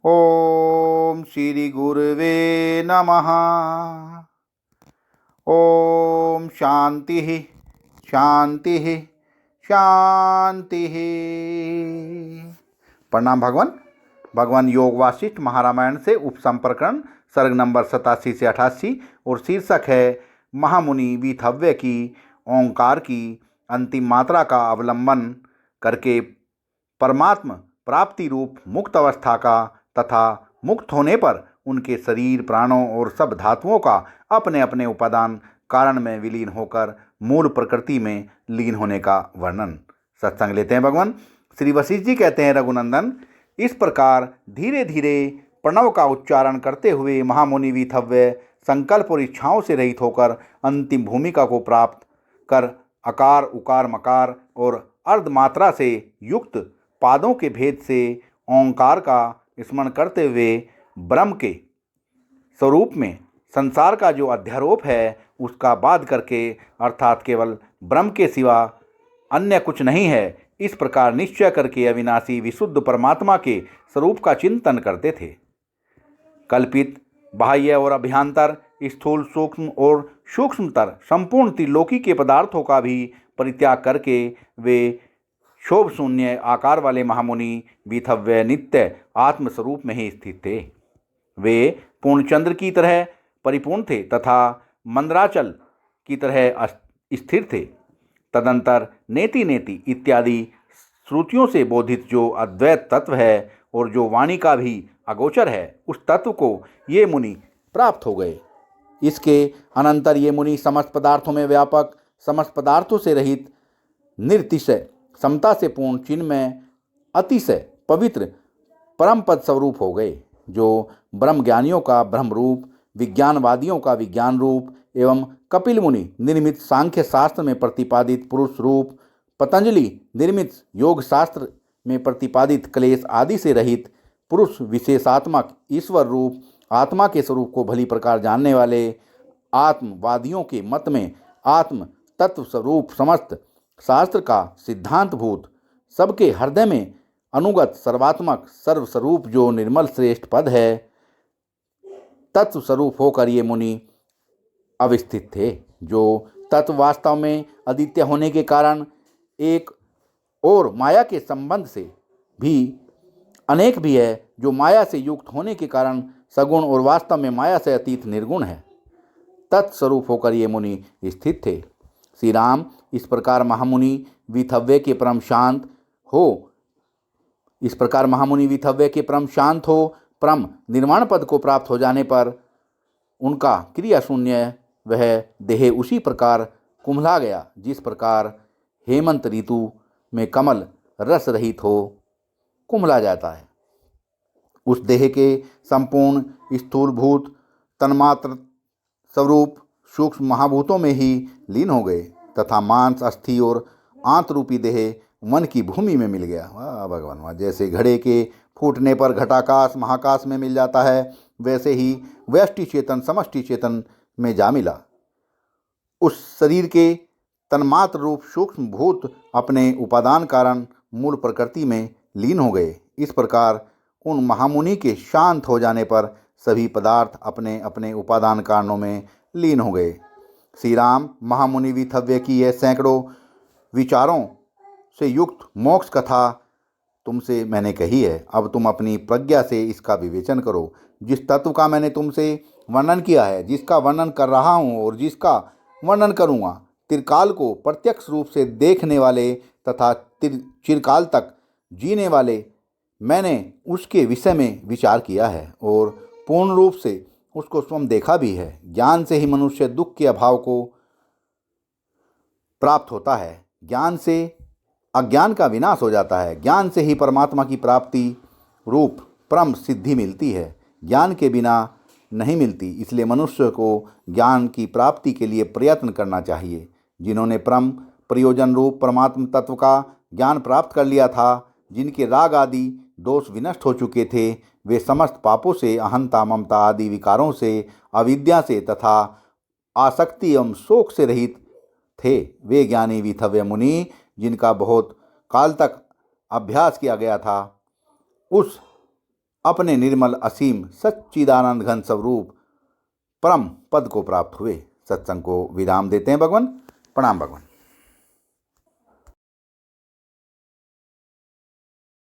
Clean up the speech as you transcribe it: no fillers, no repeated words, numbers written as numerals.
ओम श्री गुरुवे नमः। ओम शांति शांति शांति। प्रणाम भगवान। भगवान योग वासिष्ठ महारामायण से उपसंप्रकरण सर्ग नंबर 87 से 88 और शीर्षक है महामुनि वीतव्य की ओंकार की अंतिम मात्रा का अवलंबन करके परमात्म प्राप्ति रूप मुक्त अवस्था का तथा मुक्त होने पर उनके शरीर प्राणों और सब धातुओं का अपने अपने उपादान कारण में विलीन होकर मूल प्रकृति में लीन होने का वर्णन। सत्संग लेते हैं भगवान। श्री वशिष्ठ जी कहते हैं, रघुनंदन, इस प्रकार धीरे धीरे प्रणव का उच्चारण करते हुए महामुनि वीतव्य संकल्प और इच्छाओं से रहित होकर अंतिम भूमिका को प्राप्त कर अकार उकार मकार और अर्धमात्रा से युक्त पादों के भेद से ओंकार का स्मरण करते हुए ब्रह्म के स्वरूप में संसार का जो अध्यारोप है उसका बाध करके, अर्थात केवल ब्रह्म के सिवा अन्य कुछ नहीं है, इस प्रकार निश्चय करके अविनाशी विशुद्ध परमात्मा के स्वरूप का चिंतन करते थे। कल्पित बाह्य और अभ्यंतर, स्थूल सूक्ष्म और सूक्ष्मतर संपूर्ण त्रिलोकी के पदार्थों का भी परित्याग करके वे शोभ शून्य आकार वाले महामुनि वीतव्य नित्य आत्मस्वरूप में ही स्थित थे। वे पूर्णचंद्र की तरह परिपूर्ण थे तथा मंदराचल की तरह स्थिर थे। तदंतर नेति नेति इत्यादि श्रुतियों से बोधित जो अद्वैत तत्व है और जो वाणी का भी अगोचर है, उस तत्व को ये मुनि प्राप्त हो गए। इसके अनंतर ये मुनि समस्त पदार्थों में व्यापक, समस्त पदार्थों से रहित, निर्तिशय समता से पूर्ण, चिन्मय, अतिशय पवित्र परम पद स्वरूप हो गए, जो ब्रह्म ज्ञानियों का ब्रह्म रूप, विज्ञानवादियों का विज्ञान रूप एवं कपिल मुनि निर्मित सांख्य शास्त्र में प्रतिपादित पुरुष रूप, पतंजलि निर्मित योग शास्त्र में प्रतिपादित क्लेश आदि से रहित पुरुष विशेषात्मक ईश्वर रूप आत्मा के स्वरूप को भली प्रकार जानने वाले आत्मवादियों के मत में आत्म तत्व स्वरूप समस्त शास्त्र का सिद्धांतभूत, सबके हृदय में अनुगत सर्वात्मक सर्वस्वरूप जो निर्मल श्रेष्ठ पद है, तत्व स्वरूप होकर ये मुनि अवस्थित थे। जो तत्व वास्तव में अद्वितीय होने के कारण एक और माया के संबंध से भी अनेक भी है, जो माया से युक्त होने के कारण सगुण और वास्तव में माया से अतीत निर्गुण है, तत्स्वरूप होकर ये मुनि स्थित थे। श्री राम इस प्रकार महामुनि वीतव्य के परम शांत हो परम निर्वाण पद को प्राप्त हो जाने पर उनका क्रिया शून्य वह देह उसी प्रकार कुम्हला गया जिस प्रकार हेमंत ऋतु में कमल रस रहित हो कुम्हला जाता है। उस देह के संपूर्ण स्थूलभूत तन्मात्र स्वरूप सूक्ष्म महाभूतों में ही लीन हो गए तथा मांस अस्थि और आंत रूपी देह मन की भूमि में मिल गया। वाह भगवान वाह। जैसे घड़े के फूटने पर घटाकाश महाकाश में मिल जाता है, वैसे ही व्यष्टि चेतन समष्टि चेतन में जा मिला। उस शरीर के तन्मात्र रूप सूक्ष्म भूत अपने उपादान कारण मूल प्रकृति में लीन हो गए। इस प्रकार उन महामुनि के शांत हो जाने पर सभी पदार्थ अपने अपने उपादान कारणों में लीन हो गए। श्री राम महामुनि वीतव्य की यह सैकड़ों विचारों से युक्त मोक्ष कथा तुमसे मैंने कही है। अब तुम अपनी प्रज्ञा से इसका विवेचन करो। जिस तत्व का मैंने तुमसे वर्णन किया है, जिसका वर्णन कर रहा हूँ और जिसका वर्णन करूँगा, चिरकाल को प्रत्यक्ष रूप से देखने वाले तथा चिरकाल तक जीने वाले मैंने उसके विषय में विचार किया है और पूर्ण रूप से उसको स्वयं देखा भी है। ज्ञान से ही मनुष्य दुख के अभाव को प्राप्त होता है, ज्ञान से अज्ञान का विनाश हो जाता है, ज्ञान से ही परमात्मा की प्राप्ति रूप परम सिद्धि मिलती है, ज्ञान के बिना नहीं मिलती। इसलिए मनुष्य को ज्ञान की प्राप्ति के लिए प्रयत्न करना चाहिए। जिन्होंने परम प्रयोजन रूप परमात्म तत्व का ज्ञान प्राप्त कर लिया था, जिनके राग आदि दोष विनष्ट हो चुके थे, वे समस्त पापों से, अहंता ममता आदि विकारों से, अविद्या से तथा आसक्ति एवं शोक से रहित थे। वे ज्ञानी वीतव्य मुनि, जिनका बहुत काल तक अभ्यास किया गया था, उस अपने निर्मल असीम सच्चिदानंद घन स्वरूप परम पद को प्राप्त हुए। सत्संग को विराम देते हैं भगवान। प्रणाम भगवान।